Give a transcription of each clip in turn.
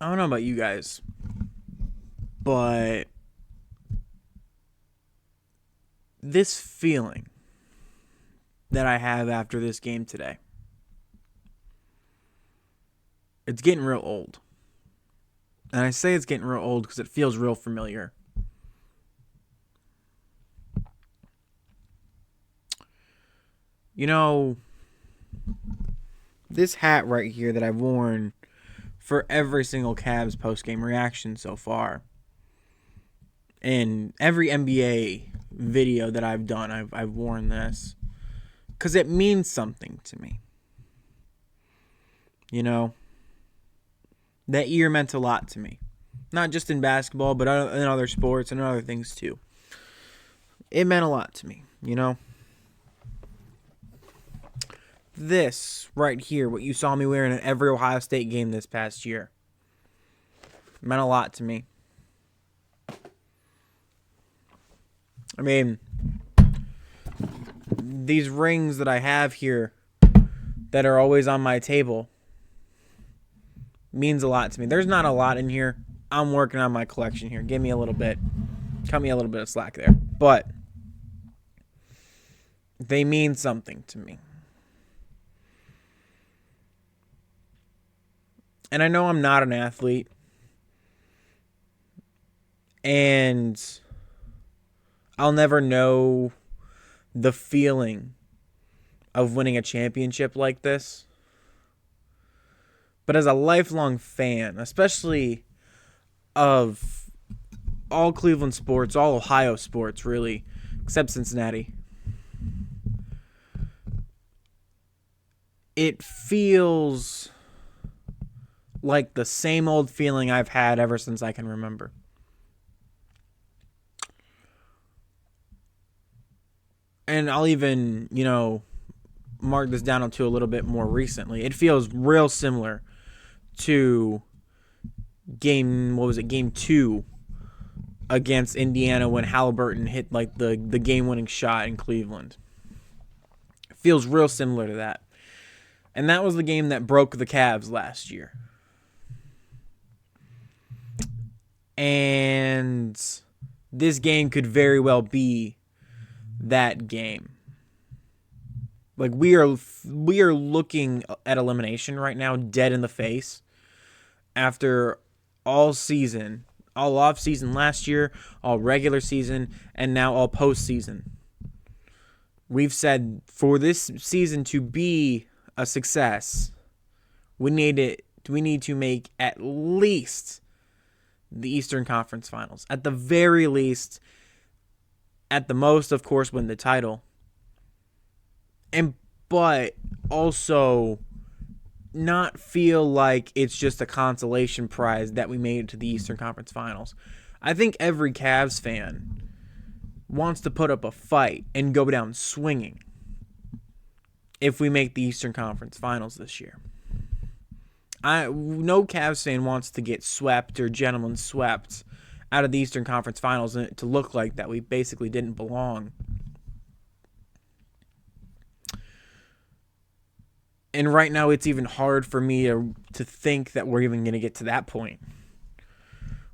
I don't know about you guys, but this feeling that I have after this game today, it's getting real old. And I say it's getting real old because it feels real familiar. You know, this hat right here that I've worn for every single Cavs postgame reaction so far, and every NBA video that I've done, I've worn this because it means something to me. You know, that year meant a lot to me, not just in basketball, but in other sports and other things too. It meant a lot to me, you know. This right here, what you saw me wearing at every Ohio State game this past year, meant a lot to me. I mean, these rings that I have here that are always on my table means a lot to me. There's not a lot in here. I'm working on my collection here. Give me a little bit. Cut me a little bit of slack there. But they mean something to me. And I know I'm not an athlete. And I'll never know the feeling of winning a championship like this. But as a lifelong fan, especially of all Cleveland sports, all Ohio sports, really, except Cincinnati, it feels like the same old feeling I've had ever since I can remember. And I'll even, mark this down to a little bit more recently. It feels real similar to game 2 against Indiana when Halliburton hit like the game-winning shot in Cleveland. It feels real similar to that. And that was the game that broke the Cavs last year. And this game could very well be that game. Like we are looking at elimination right now, dead in the face. After all season, all off season last year, all regular season, and now all postseason. We've said for this season to be a success, we need to make at least the Eastern Conference Finals. At the very least, at the most, of course, win the title. But also not feel like it's just a consolation prize that we made it to the Eastern Conference Finals. I think every Cavs fan wants to put up a fight and go down swinging if we make the Eastern Conference Finals this year. No Cavs fan wants to get swept or gentlemen swept out of the Eastern Conference Finals and to look like that we basically didn't belong. And right now it's even hard for me to think that we're even going to get to that point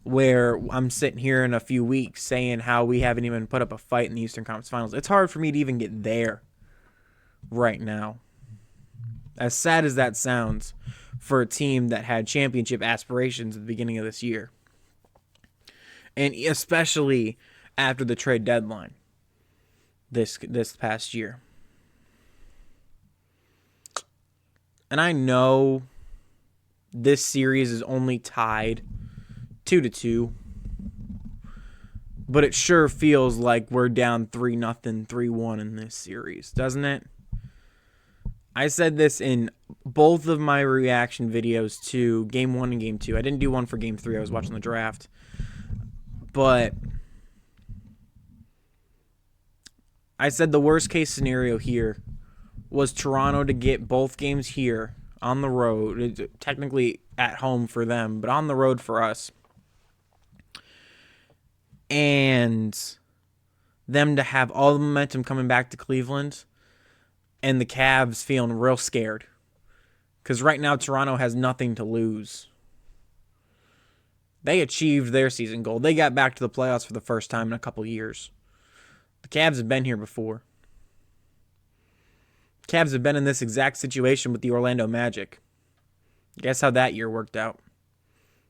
where I'm sitting here in a few weeks saying how we haven't even put up a fight in the Eastern Conference Finals. It's hard for me to even get there right now. As sad as that sounds for a team that had championship aspirations at the beginning of this year. And especially after the trade deadline this past year. And I know this series is only tied 2-2. But it sure feels like we're down 3-0, 3-1 in this series, doesn't it? I said this in both of my reaction videos to Game 1 and Game 2. I didn't do one for Game 3. I was watching the draft. But I said the worst case scenario here was Toronto to get both games here on the road, technically at home for them, but on the road for us. And them to have all the momentum coming back to Cleveland and the Cavs feeling real scared. Because right now Toronto has nothing to lose. They achieved their season goal. They got back to the playoffs for the first time in a couple years. The Cavs have been here before. Cavs have been in this exact situation with the Orlando Magic. Guess how that year worked out?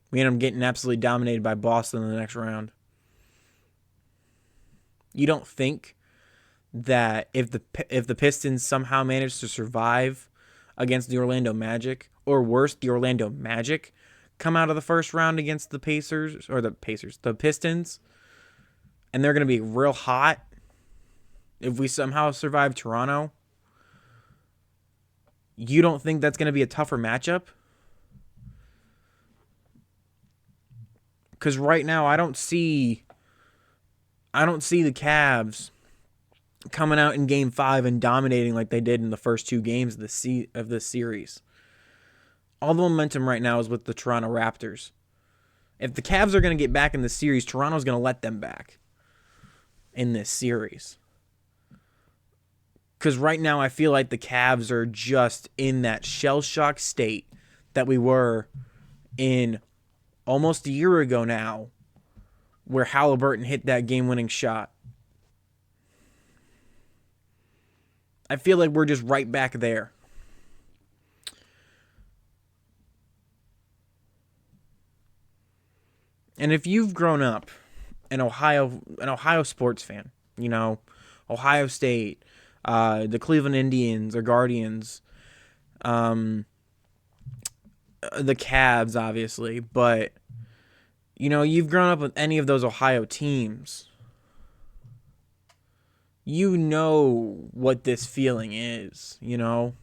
We ended up getting absolutely dominated by Boston in the next round. You don't think that if the Pistons somehow managed to survive against the Orlando Magic, or worse, the Orlando Magic come out of the first round against the the Pistons, and they're going to be real hot if we somehow survive Toronto, you don't think that's going to be a tougher matchup? Because right now, I don't see the Cavs coming out in Game 5 and dominating like they did in the first two games of this series. All the momentum right now is with the Toronto Raptors. If the Cavs are going to get back in the series, Toronto's going to let them back in this series. Because right now I feel like the Cavs are just in that shell-shocked state that we were in almost a year ago now, where Halliburton hit that game-winning shot. I feel like we're just right back there. And if you've grown up an Ohio sports fan, you know, Ohio State, the Cleveland Indians or Guardians, the Cavs, obviously, but, you know, you've grown up with any of those Ohio teams, you know what this feeling is, you know?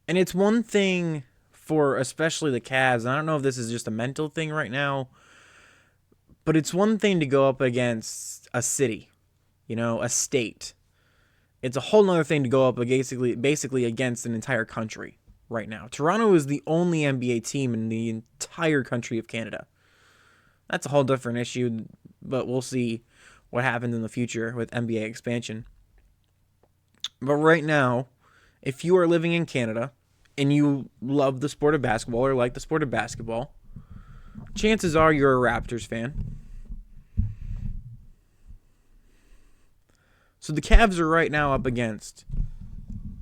And it's one thing for especially the Cavs, and I don't know if this is just a mental thing right now, but it's one thing to go up against a city, you know, a state. It's a whole nother thing to go up basically against an entire country right now. Toronto is the only NBA team in the entire country of Canada. That's a whole different issue, but we'll see what happens in the future with NBA expansion. But right now, if you are living in Canada and you love the sport of basketball or like the sport of basketball, chances are you're a Raptors fan. So the Cavs are right now up against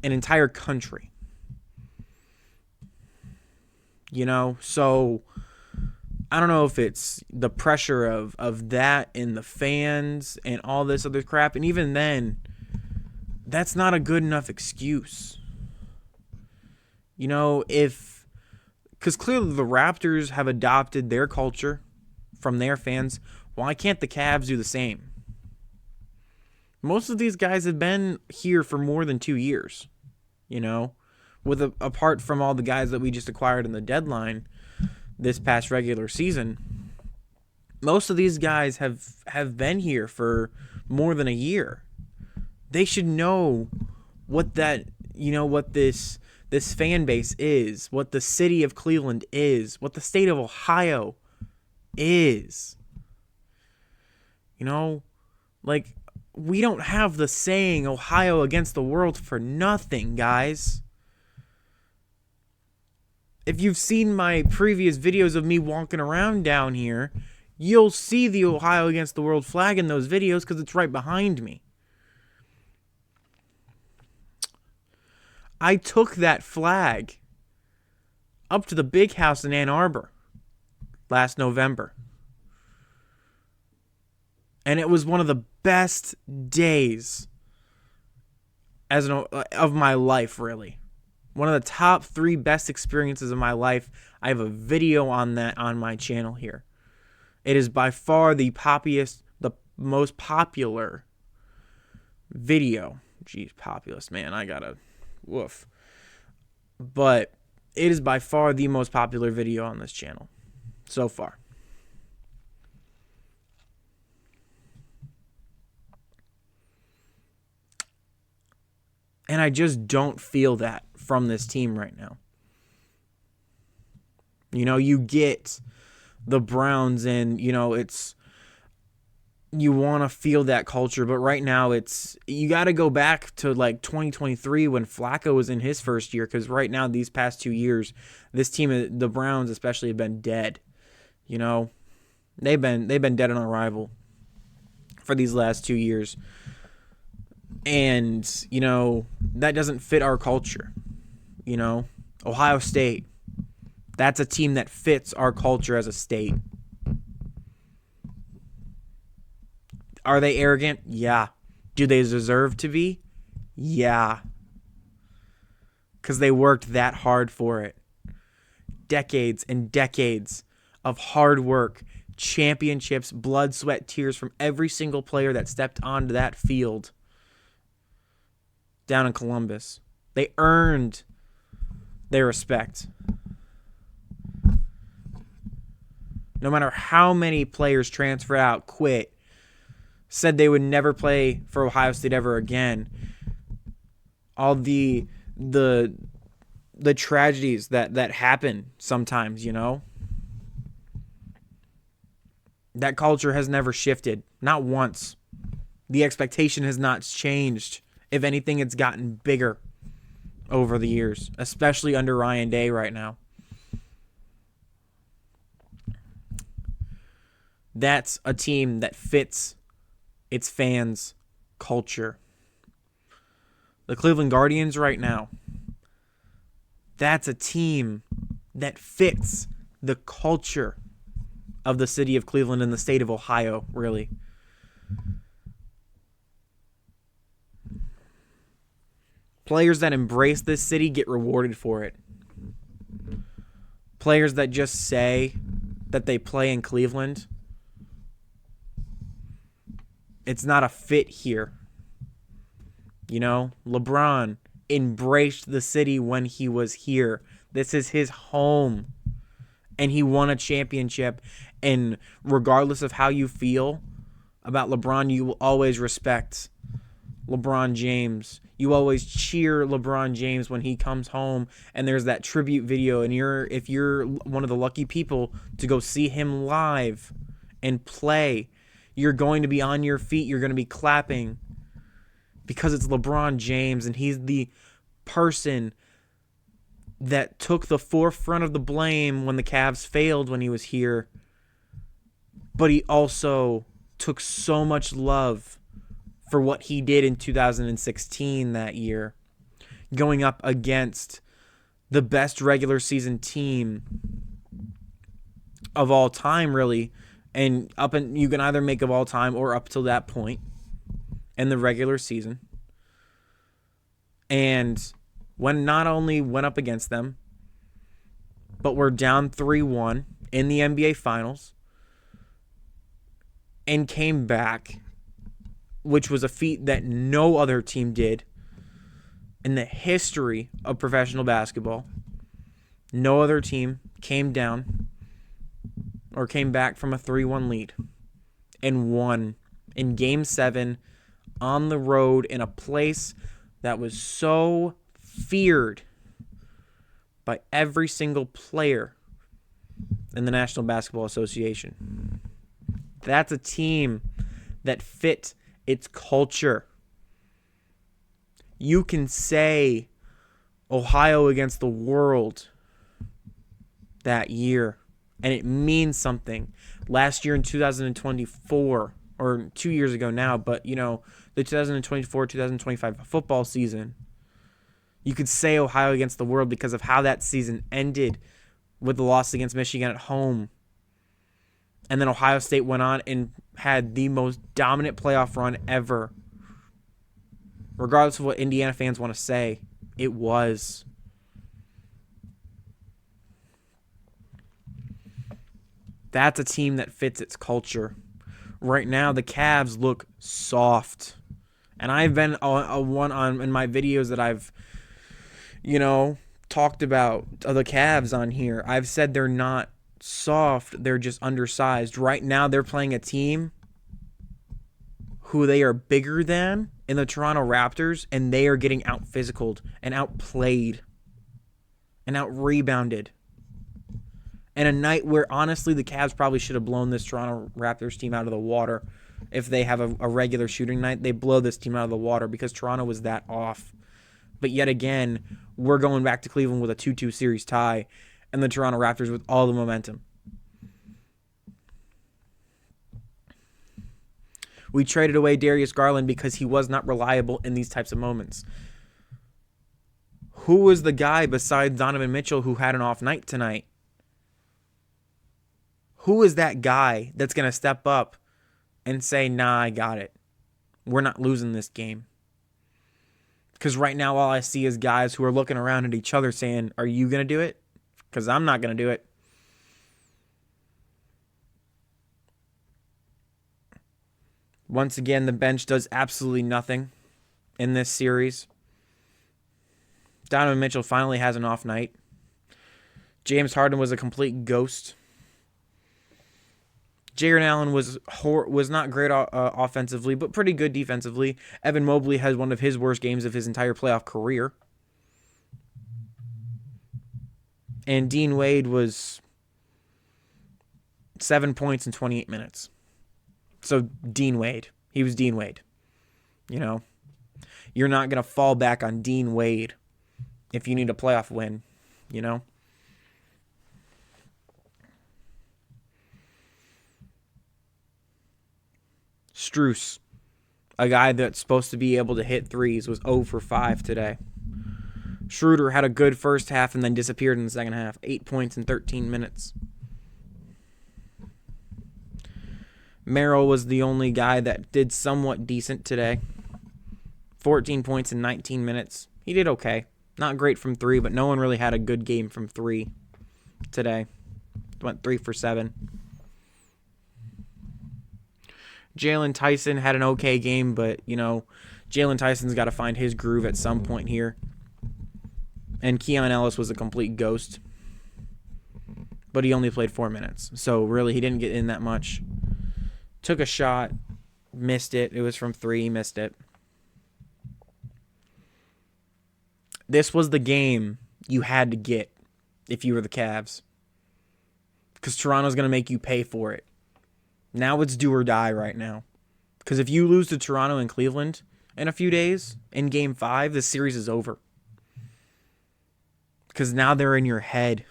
an entire country. You know, so I don't know if it's the pressure of that and the fans and all this other crap. And even then, that's not a good enough excuse. You know, because clearly the Raptors have adopted their culture from their fans, why can't the Cavs do the same? Most of these guys have been here for more than 2 years, you know, apart from all the guys that we just acquired in the deadline this past regular season. Most of these guys have been here for more than a year. They should know what that, you know, what this fan base is, what the city of Cleveland is, what the state of Ohio is. You know, like, we don't have the saying Ohio against the world for nothing, guys. If you've seen my previous videos of me walking around down here, you'll see the Ohio against the world flag in those videos because it's right behind me. I took that flag up to the big house in Ann Arbor last November. And it was one of the best days of my life, really. One of the top 3 best experiences of my life. I have a video on that on my channel here. It is by far the most popular video. Geez, populist, man. I gotta, woof. But it is by far the most popular video on this channel so far. And I just don't feel that from this team right now. You know, you get the Browns and, you know, you want to feel that culture, but right now you got to go back to like 2023 when Flacco was in his first year, because right now, these past 2 years, this team, the Browns especially, have been dead. You know, they've been dead on arrival for these last 2 years. And, you know, that doesn't fit our culture. You know, Ohio State, that's a team that fits our culture as a state. Are they arrogant? Yeah. Do they deserve to be? Yeah. Because they worked that hard for it. Decades and decades of hard work, championships, blood, sweat, tears from every single player that stepped onto that field down in Columbus. They earned their respect. No matter how many players transferred out, quit, said they would never play for Ohio State ever again, all the tragedies that happen sometimes, you know, that culture has never shifted, not once. The expectation has not changed. If anything, it's gotten bigger over the years, especially under Ryan Day right now. That's a team that fits its fans' culture. The Cleveland Guardians right now, that's a team that fits the culture of the city of Cleveland and the state of Ohio, really. Players that embrace this city get rewarded for it. Players that just say that they play in Cleveland, it's not a fit here. You know, LeBron embraced the city when he was here. This is his home. And he won a championship. And regardless of how you feel about LeBron, you will always respect LeBron James. You always cheer LeBron James when he comes home and there's that tribute video. And if you're one of the lucky people to go see him live and play, you're going to be on your feet. You're going to be clapping because it's LeBron James and he's the person that took the forefront of the blame when the Cavs failed when he was here. But he also took so much love for what he did in 2016 that year, going up against the best regular season team of all time, really. And you can either make of all time or up till that point in the regular season. And when not only went up against them, but were down 3-1 in the NBA Finals and came back, which was a feat that no other team did in the history of professional basketball. No other team came down or came back from a 3-1 lead and won in Game 7 on the road in a place that was so feared by every single player in the National Basketball Association. That's a team that fit its culture. You can say Ohio against the world that year, and it means something. Last year in 2024, or 2 years ago now, but, you know, the 2024-2025 football season, you could say Ohio against the world because of how that season ended with the loss against Michigan at home. And then Ohio State went on and had the most dominant playoff run ever. Regardless of what Indiana fans want to say, it was. That's a team that fits its culture. Right now, the Cavs look soft. And I've been in my videos that I've, you know, talked about the Cavs on here. I've said they're not soft, they're just undersized. Right now, they're playing a team who they are bigger than in the Toronto Raptors, and they are getting out-physicaled and outplayed and out-rebounded. And a night where, honestly, the Cavs probably should have blown this Toronto Raptors team out of the water. If they have a regular shooting night, they blow this team out of the water because Toronto was that off. But yet again, we're going back to Cleveland with a 2-2 series tie and the Toronto Raptors with all the momentum. We traded away Darius Garland because he was not reliable in these types of moments. Who was the guy besides Donovan Mitchell who had an off night tonight? Who is that guy that's going to step up and say, nah, I got it. We're not losing this game. Because right now all I see is guys who are looking around at each other saying, are you going to do it? Because I'm not going to do it. Once again, the bench does absolutely nothing in this series. Donovan Mitchell finally has an off night. James Harden was a complete ghost. Jaren Allen was not great offensively, but pretty good defensively. Evan Mobley has one of his worst games of his entire playoff career. And Dean Wade was 7 points in 28 minutes. So Dean Wade. He was Dean Wade. You know, you're not going to fall back on Dean Wade if you need a playoff win, you know? Strus, a guy that's supposed to be able to hit threes, was 0 for 5 today. Schroeder had a good first half and then disappeared in the second half. 8 points in 13 minutes. Merrill was the only guy that did somewhat decent today. 14 points in 19 minutes. He did okay. Not great from 3, but no one really had a good game from 3 today. Went 3 for 7. Jalen Tyson had an okay game, but, you know, Jalen Tyson's got to find his groove at some point here. And Keon Ellis was a complete ghost. But he only played 4 minutes. So, really, he didn't get in that much. Took a shot. Missed it. It was from 3. He missed it. This was the game you had to get if you were the Cavs. Because Toronto's going to make you pay for it. Now it's do or die right now. Because if you lose to Toronto and Cleveland in a few days, in Game 5, the series is over. Because now they're in your head.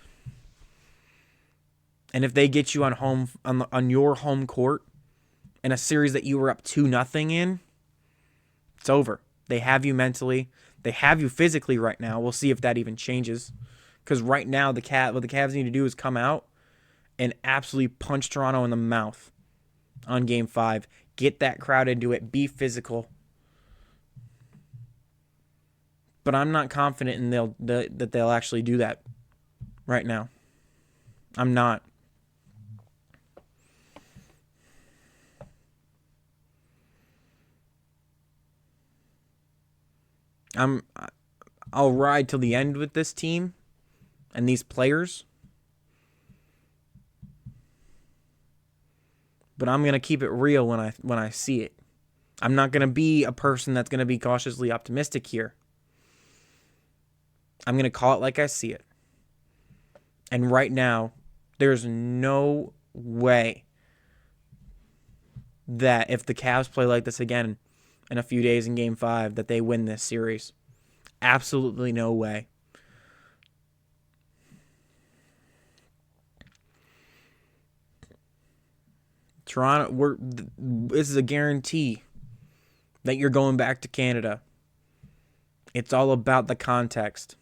And if they get you on your home court in a series that you were up 2-0 in, it's over. They have you mentally. They have you physically right now. We'll see if that even changes. Because right now, what the Cavs need to do is come out and absolutely punch Toronto in the mouth on Game 5. Get that crowd into it. Be physical. But I'm not confident that they'll actually do that right now. I'm not. I'll ride till the end with this team and these players. But I'm going to keep it real when I see it. I'm not going to be a person that's going to be cautiously optimistic here. I'm going to call it like I see it. And right now, there's no way that if the Cavs play like this again in a few days in Game 5, that they win this series. Absolutely no way. Toronto, this is a guarantee that you're going back to Canada. It's all about the context.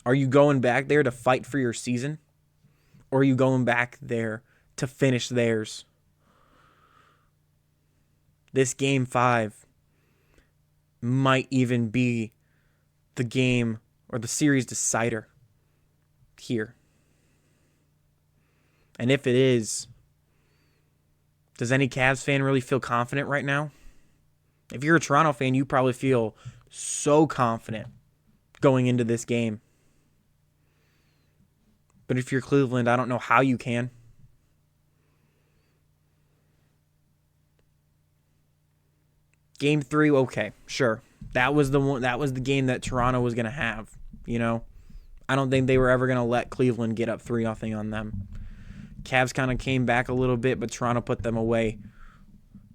Are you going back there to fight for your season? Or are you going back there to finish theirs? This Game 5 might even be the game or the series decider here. And if it is, does any Cavs fan really feel confident right now? If you're a Toronto fan, you probably feel so confident going into this game. But if you're Cleveland, I don't know how you can. Game 3, okay, sure. That was the game that Toronto was going to have, you know. I don't think they were ever going to let Cleveland get up 3-0 on them. Cavs kind of came back a little bit, but Toronto put them away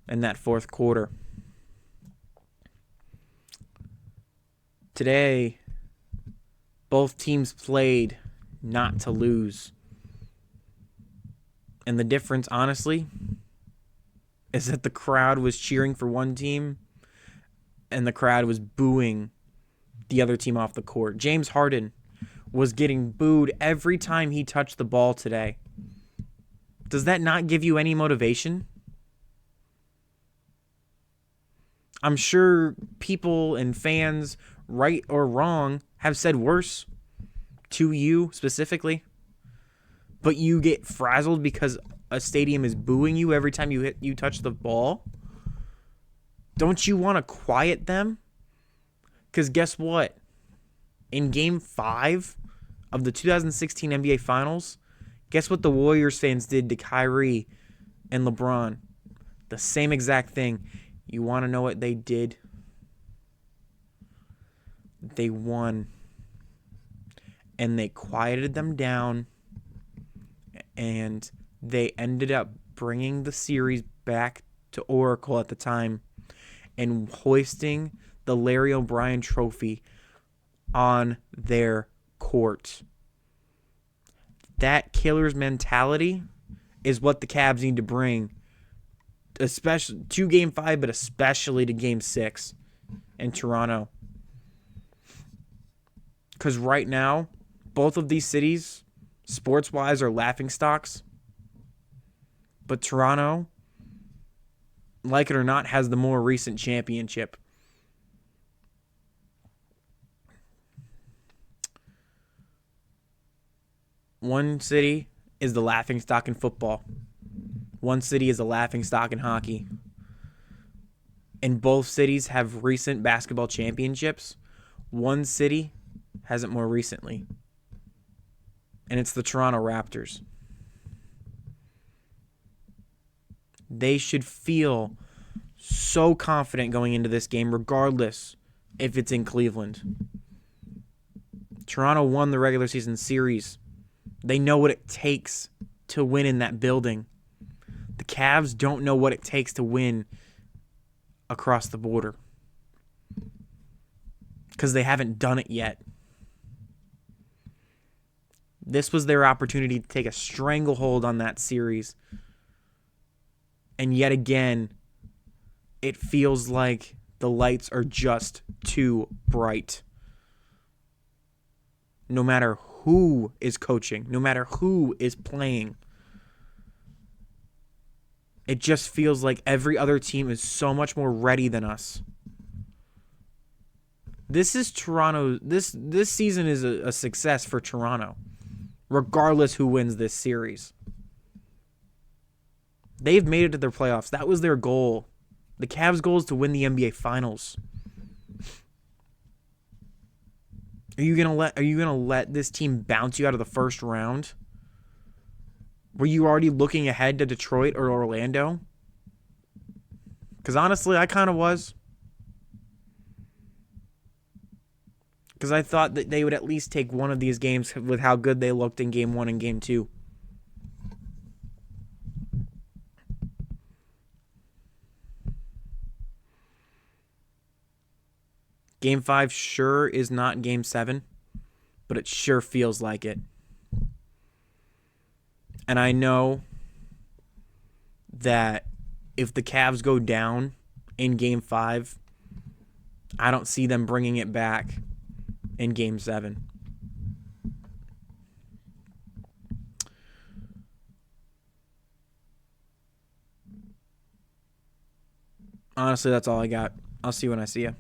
in that fourth quarter. Today, both teams played not to lose. And the difference, honestly, is that the crowd was cheering for one team and the crowd was booing the other team off the court. James Harden was getting booed every time he touched the ball today. Does that not give you any motivation? I'm sure people and fans, right or wrong, have said worse to you specifically, but you get frazzled because a stadium is booing you every time you touch the ball. Don't you want to quiet them? Because guess what? In Game 5 of the 2016 NBA Finals, guess what the Warriors fans did to Kyrie and LeBron? The same exact thing. You want to know what they did? They won. And they quieted them down. And they ended up bringing the series back to Oracle at the time and hoisting the Larry O'Brien trophy on their court. That killer's mentality is what the Cavs need to bring, especially to Game 5, but especially to Game 6 in Toronto. Because right now, both of these cities, sports-wise, are laughingstocks. But Toronto, like it or not, has the more recent championship. One city is the laughingstock in football. One city is a laughingstock in hockey. And both cities have recent basketball championships. One city has it more recently. And it's the Toronto Raptors. They should feel so confident going into this game, regardless if it's in Cleveland. Toronto won the regular season series. They know what it takes to win in that building. The Cavs don't know what it takes to win across the border because they haven't done it yet. This was their opportunity to take a stranglehold on that series. And yet again, it feels like the lights are just too bright. No matter who is coaching, no matter who is playing, it just feels like every other team is so much more ready than us. This is Toronto. This season is a success for Toronto, regardless who wins this series. They've made it to their playoffs. That was their goal. The Cavs' goal is to win the NBA Finals. Are you gonna let this team bounce you out of the first round? Were you already looking ahead to Detroit or Orlando? Because honestly, I kind of was. Because I thought that they would at least take one of these games with how good they looked in Game 1 and Game 2. Game 5 sure is not Game 7, but it sure feels like it. And I know that if the Cavs go down in Game 5, I don't see them bringing it back in Game 7. Honestly, that's all I got. I'll see you when I see you.